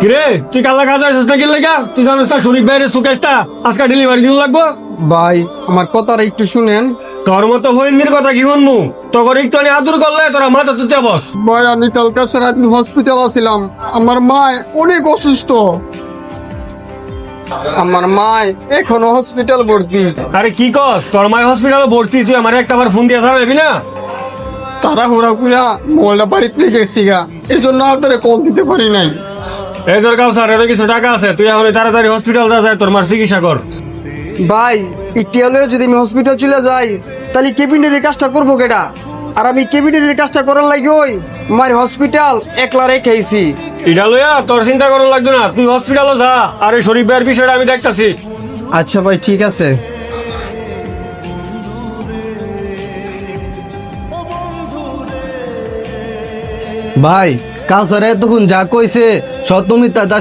কিরে তুই কালা কাজ আসিস না কি লেগা? তুই জানিস না শরীফ ভাইয়ের সুকেশটা আজকে ডেলিভারি দিন লাগবো। ভাই আমার কথাটা একটু শুনেন। তোর মতো হইন্দির কথা কি শুনবো? তোর একটু আদর করলে তোরা মাথা তুতে বস। ভাই আমি কালকে সারাদিন হসপিটাল আছিলাম, আমার মা অনেক অসুস্থ। আমার মা এখনো হসপিটাল ভর্তি। আরে কি কস? তোর মায়ের হসপিটালে ভর্তি, তুই আমার একটা বার ফোন দিয়ে ছাড়াবি না? তাড়াহুড়া করে মোবাইলটা বাড়িতে গেছি গা, এই জন্য আপনারা কল দিতে পারি নাই। এই তোর কাউ স্যার, এত কিছু টাকা আছে, তুই এখন তাড়াতাড়ি হসপিটাল যা, যায় তোর মার চিকিৎসা কর। ভাই একটি হলেও যদি আমি হসপিটাল চলে যাই তাহলে ক্যাবিনেটের কাজটা করবো কেটা? আর আমি ক্যাবিনেটের কাজটা করার লাগে ওই মার হসপিটাল একলা রেখেছি। এটা লইয়া তোর চিন্তা করার লাগবে না, তুই হসপিটালে যা, আর এই শরীফ ভাইয়ের বিষয়টা আমি দেখতাছি। আচ্ছা ভাই ঠিক আছে। ভাই কাউসারে তখন যা কইছে সত্য মিথ্যা